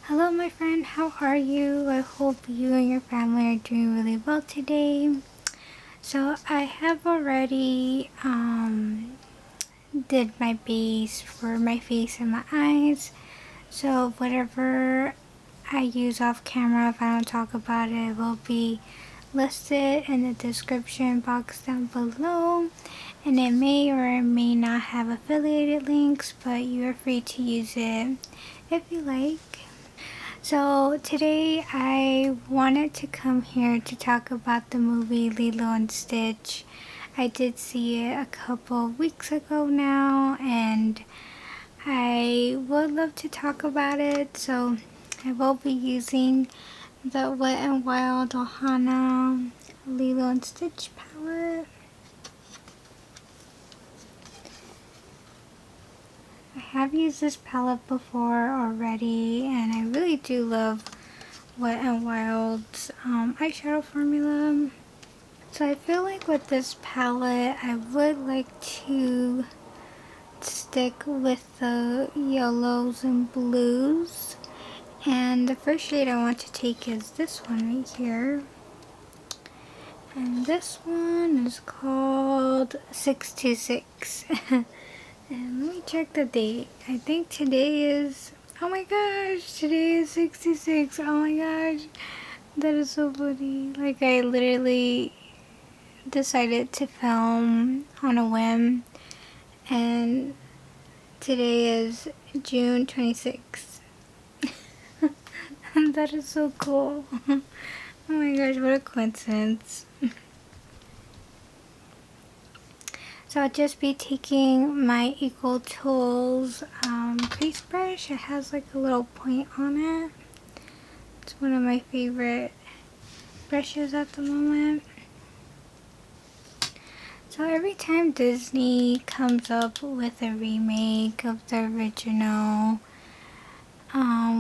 Hello my friend, how are you? I hope you and your family are doing really well today. So I have already did my base for my face and my eyes. So whatever I use off camera, if I don't talk about it, will be listed in the description box down below. And it may or may not have affiliated links, but you are free to use it if you like. So today I wanted to come here to talk about the movie Lilo and Stitch. I did see it a couple weeks ago now, and I would love to talk about it. So I will be using the Wet n Wild Ohana Lilo and Stitch palette. I have used this palette before already, and I really do love Wet n Wild's eyeshadow formula. So I feel like with this palette, I would like to stick with the yellows and blues. And the first shade I want to take is this one right here. And this one is called 626. And let me check the date. I think today is, oh my gosh, today is 66. Oh my gosh, that is so funny. Like, I literally decided to film on a whim, and today is June 26th. That is so cool. Oh my gosh, what a coincidence. So I'll just be taking my Equal Tools crease brush. It has like a little point on it. It's one of my favorite brushes at the moment. So every time Disney comes up with a remake of the original,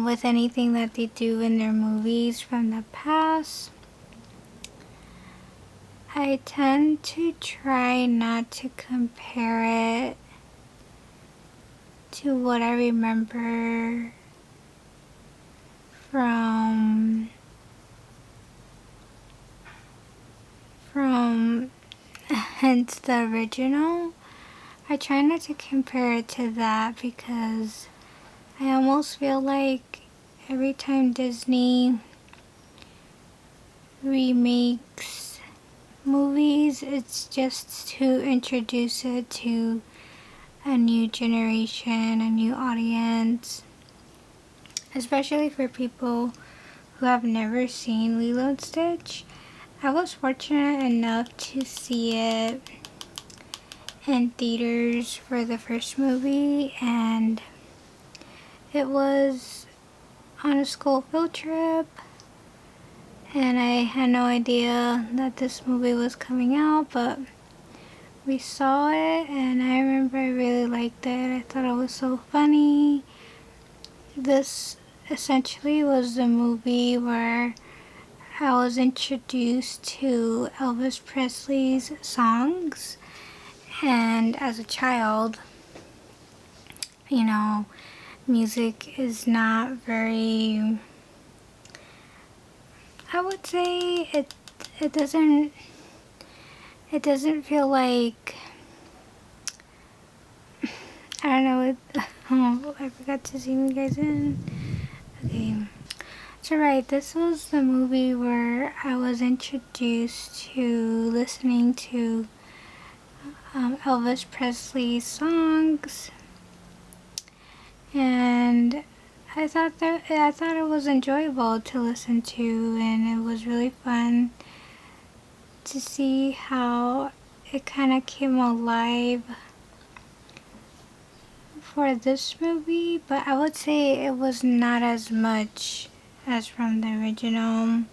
with anything that they do in their movies from the past, I tend to try not to compare it to what I remember from hence the original. I try not to compare it to that because I almost feel like every time Disney remakes movies, it's just to introduce it to a new generation, a new audience, especially for people who have never seen Lilo and Stitch. I was fortunate enough to see it in theaters for the first movie, and it was on a school field trip, and I had no idea that this movie was coming out, but we saw it, and I remember I really liked it. I thought it was so funny. This essentially was the movie where I was introduced to Elvis Presley's songs, and as a child, music is not very, I would say it doesn't feel like, I don't know, oh, I forgot to zoom you guys in. Okay. So right, this was the movie where I was introduced to listening to Elvis Presley's songs, and I thought it was enjoyable to listen to, and it was really fun to see how it kind of came alive for this movie, but I would say it was not as much as from the original.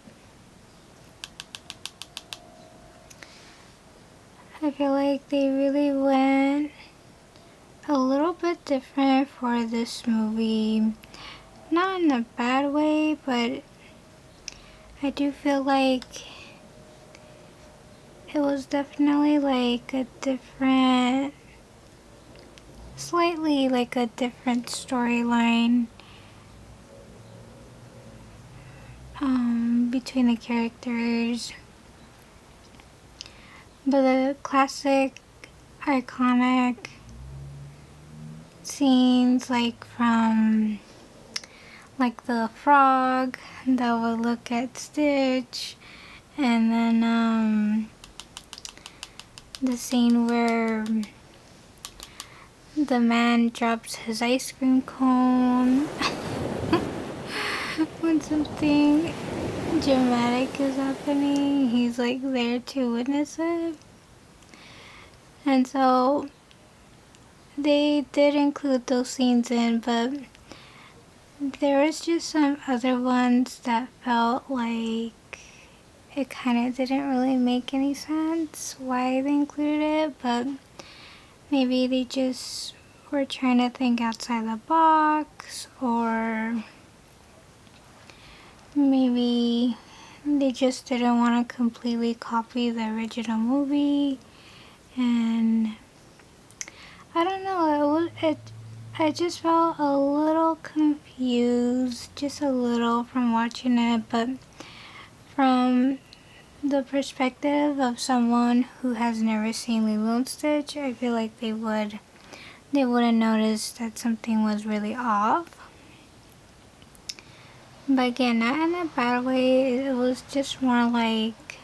I feel like they really went a little bit different for this movie. Not in a bad way, but I do feel like it was definitely like a different, slightly like a different storyline between the characters. But the classic, iconic scenes, like from like the frog that would look at Stitch, and then the scene where the man drops his ice cream cone when something dramatic is happening. He's like there to witness it. And so they did include those scenes in, but there was just some other ones that felt like it kind of didn't really make any sense why they included it, but maybe they just were trying to think outside the box, or maybe they just didn't want to completely copy the original movie. And I don't know, I just felt a little confused, just a little, from watching it, but from the perspective of someone who has never seen Lilo Stitch, I feel like they wouldn't notice that something was really off. But again, not in a bad way. It was just more like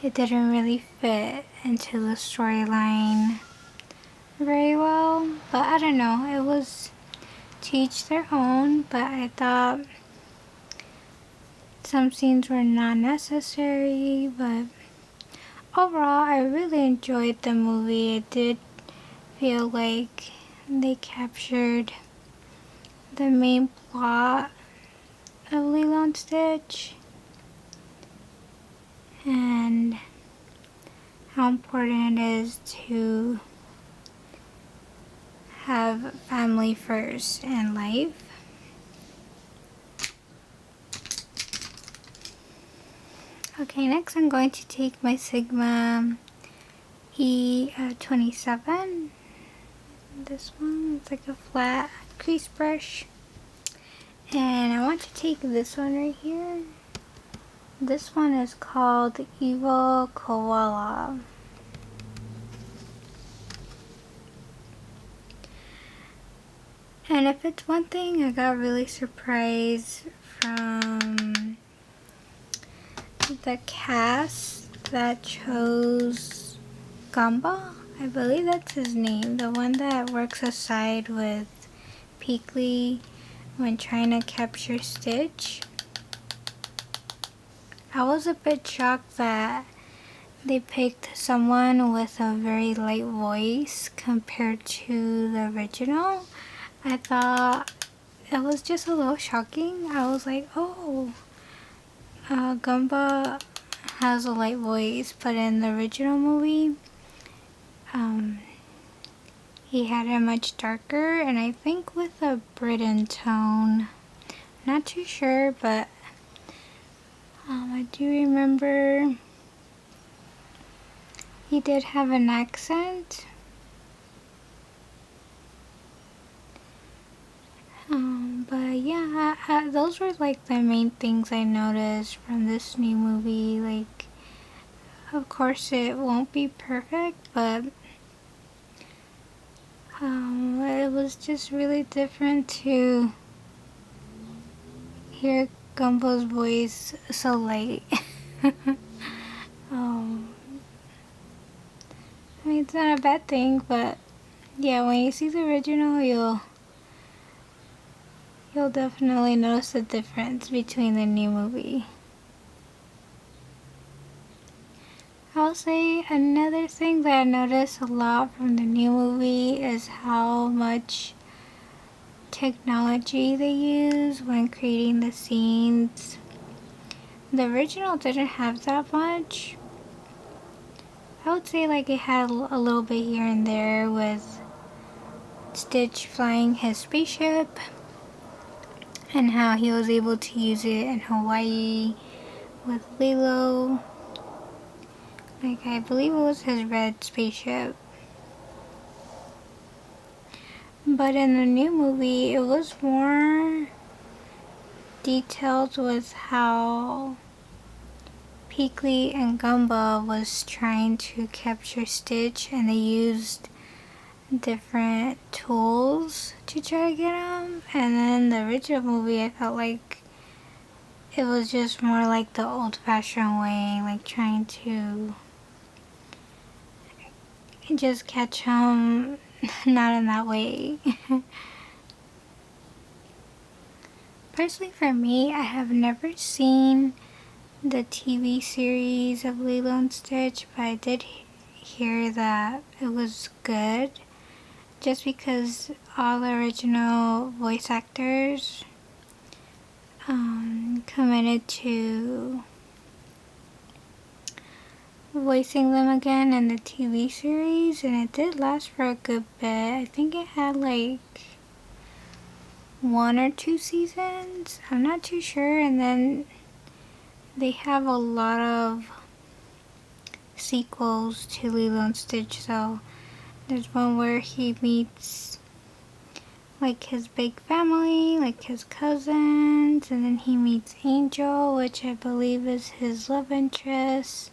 it didn't really fit into the storyline very well. But I don't know, it was to each their own, but I thought some scenes were not necessary. But overall, I really enjoyed the movie. It did feel like they captured the main plot of Lilo and Stitch and how important it is to have family first in life. Okay, next I'm going to take my Sigma E27. This one, it's like a flat crease brush. And I want to take this one right here. This one is called Evil Koala. And if it's one thing, I got really surprised from the cast that chose Gamba. I believe that's his name. The one that works aside with Peakley when trying to capture Stitch. I was a bit shocked that they picked someone with a very light voice compared to the original. I thought it was just a little shocking. I was like, oh, Gumba has a light voice, but in the original movie, he had it much darker, and I think with a Britain tone. Not too sure, but I do remember he did have an accent. But yeah, those were like the main things I noticed from this new movie. Like, of course it won't be perfect, but it was just really different to hear Gumbo's voice so light. I mean, it's not a bad thing, but yeah, when you see the original, you'll definitely notice the difference between the new movie. I'll say another thing that I noticed a lot from the new movie is how much technology they use when creating the scenes. The original didn't have that much. I would say like it had a little bit here and there with Stitch flying his spaceship and how he was able to use it in Hawaii with Lilo. Like, I believe it was his red spaceship. But in the new movie, it was more detailed was how Peakley and Gumba was trying to capture Stitch, and they used different tools to try to get him. And then the original movie, I felt like it was just more like the old-fashioned way, like trying to just catch him, not in that way. Personally, for me, I have never seen the TV series of Lilo and Stitch, but I did hear that it was good, just because all the original voice actors committed to voicing them again in the TV series, and it did last for a good bit. I think it had like 1 or 2 seasons, I'm not too sure, and then they have a lot of sequels to Lilo and Stitch. So there's one where he meets like his big family, like his cousins, and then he meets Angel, which I believe is his love interest.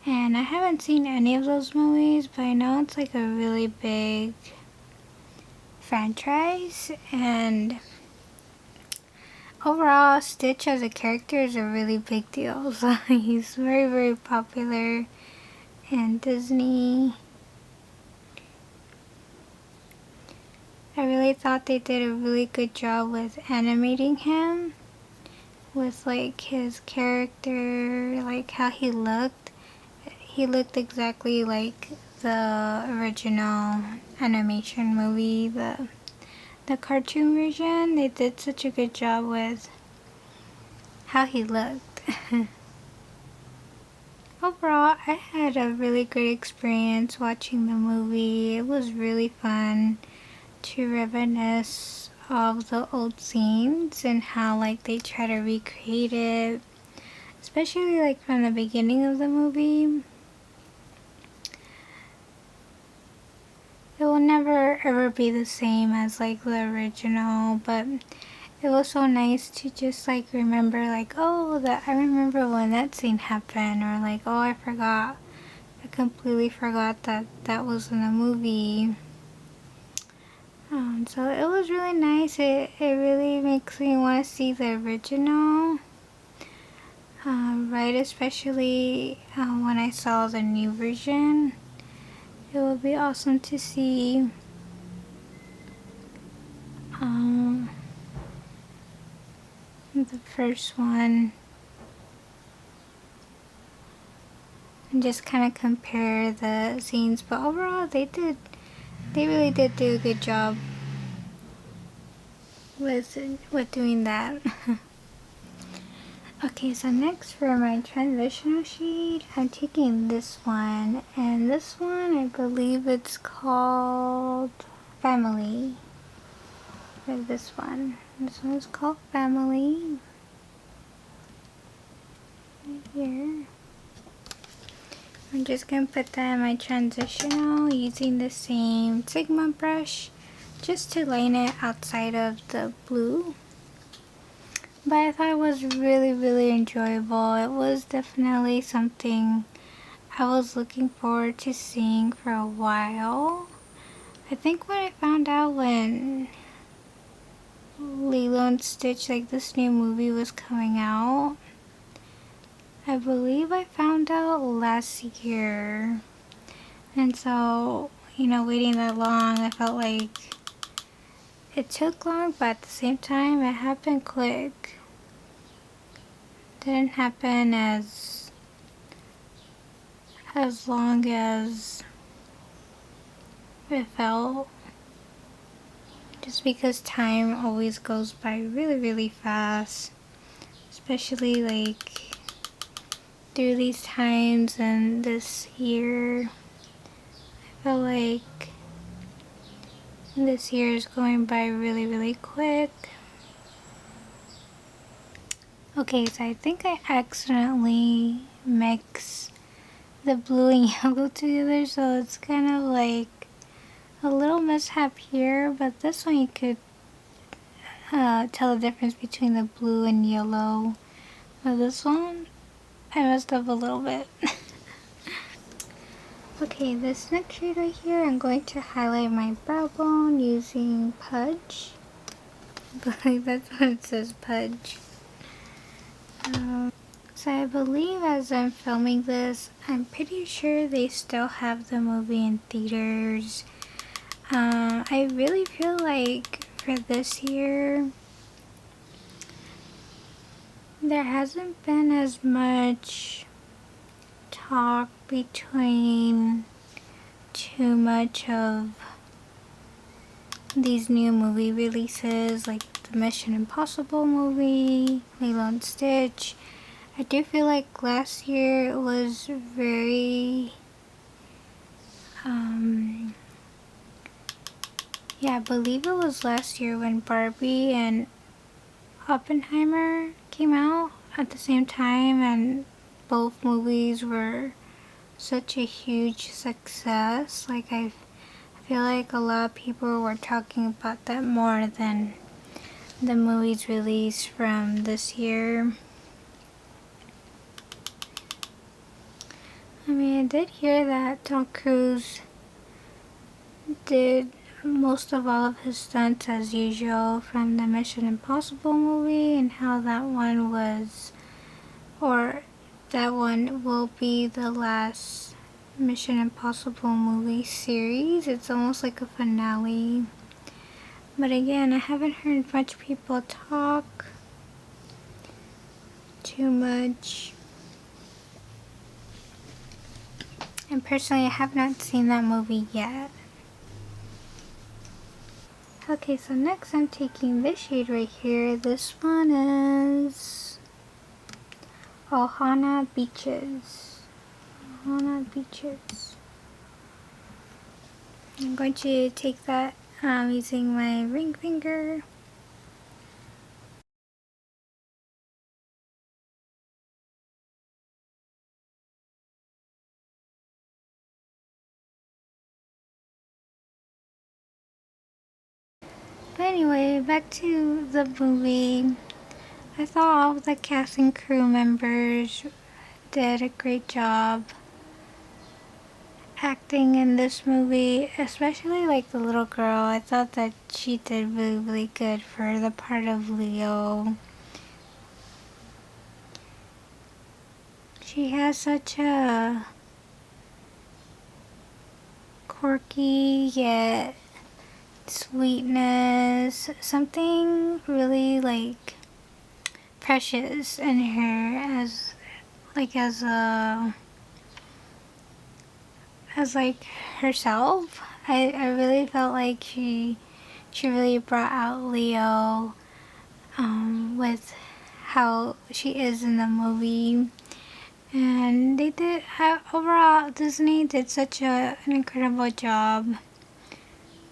And I haven't seen any of those movies, but I know it's like a really big franchise, and overall Stitch as a character is a really big deal. So he's very, very popular in Disney. I really thought they did a really good job with animating him, with like his character, like how he looked. He looked exactly like the original animation movie, the cartoon version. They did such a good job with how he looked. Overall, I had a really great experience watching the movie. It was really fun to reminisce of the old scenes and how like they try to recreate it, especially like from the beginning of the movie. It will never ever be the same as like the original, but it was so nice to just like remember like, oh, that I remember when that scene happened, or like, oh, I completely forgot that that was in the movie. So it was really nice. It really makes me want to see the original, right? Especially when I saw the new version. It would be awesome to see the first one and just kind of compare the scenes. But overall, they really did do a good job with doing that. Okay, so next for my transitional sheet, I'm taking this one, and this one I believe it's called Family. For this one is called Family. Right here. I'm just gonna put that in my transitional using the same Sigma brush, just to line it outside of the blue. But I thought it was really, really enjoyable. It was definitely something I was looking forward to seeing for a while. I think when I found out when Lilo and Stitch, like this new movie was coming out, I believe I found out last year. And so, waiting that long, I felt like it took long, but at the same time, it happened quick. Didn't happen as long as it felt, just because time always goes by really, really fast, especially like through these times and this year. I feel like this year is going by really, really quick. Okay, so I think I accidentally mixed the blue and yellow together, so it's kind of like a little mishap here, but this one you could tell the difference between the blue and yellow. But this one, I messed up a little bit. Okay, this next shade right here, I'm going to highlight my brow bone using Pudge. I believe that's what it says, Pudge. So I believe as I'm filming this, I'm pretty sure they still have the movie in theaters. I really feel like for this year, there hasn't been as much talk between too much of these new movie releases, like the Mission Impossible movie, Lilo Stitch. I do feel like last year it was very, yeah, I believe it was last year when Barbie and Oppenheimer came out at the same time, and both movies were such a huge success. Like I feel like a lot of people were talking about that more than the movies released from this year. I mean, I did hear that Tom Cruise did most of all of his stunts as usual from the Mission Impossible movie, and how that one was, or that one will be the last Mission Impossible movie series. It's almost like a finale. But again, I haven't heard much people talk too much. And personally, I have not seen that movie yet. Okay, so next I'm taking this shade right here. This one is Ohana Beaches. Ohana Beaches. I'm going to take that using my ring finger. But anyway, back to the movie. I thought all of the cast and crew members did a great job acting in this movie, especially like the little girl. I thought that she did really, really good for the part of Leo. She has such a quirky yet sweetness, something really like precious in her as like herself. I really felt like she really brought out Leo with how she is in the movie. And they did, overall, Disney did such an incredible job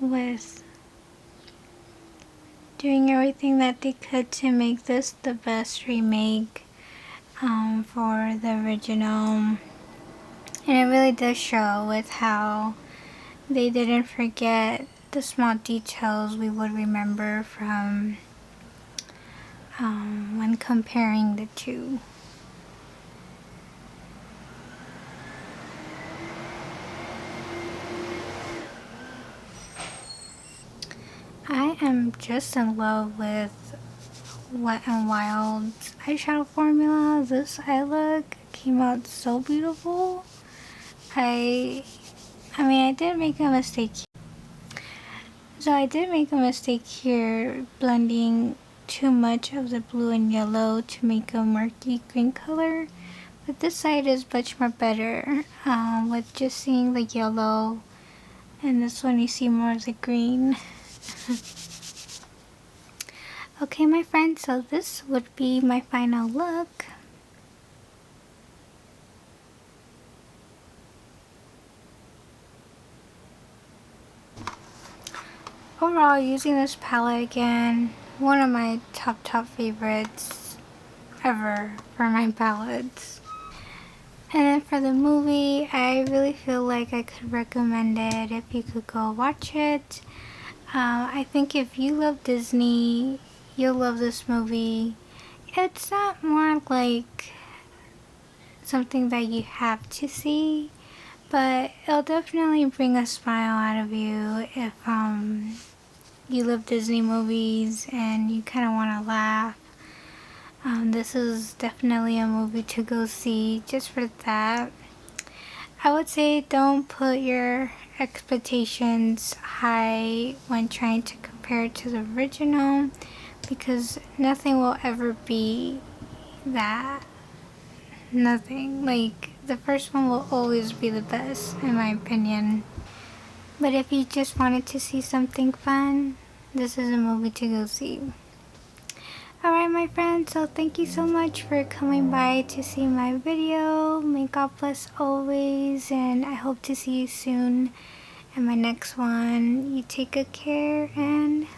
with doing everything that they could to make this the best remake for the original. And it really does show with how they didn't forget the small details we would remember from when comparing the two. I am just in love with Wet n Wild's eyeshadow formula. This eye look came out so beautiful. I mean, I did make a mistake. So I did make a mistake here, blending too much of the blue and yellow to make a murky green color. But this side is much more better with just seeing the yellow, and this one you see more of the green. Okay, my friends, so this would be my final look. Overall, using this palette again, one of my top favorites ever for my palettes. And then for the movie, I really feel like I could recommend it if you could go watch it. I think if you love Disney, You'll love this movie. It's not more like something that you have to see, but it'll definitely bring a smile out of you if you love Disney movies and you kind of want to laugh. This is definitely a movie to go see just for that. I would say don't put your expectations high when trying to compare it to the original, because nothing will ever be that. Nothing. Like, the first one will always be the best, in my opinion. But if you just wanted to see something fun, this is a movie to go see. Alright, my friends, so thank you so much for coming by to see my video. May God bless always, and I hope to see you soon in my next one. You take good care, and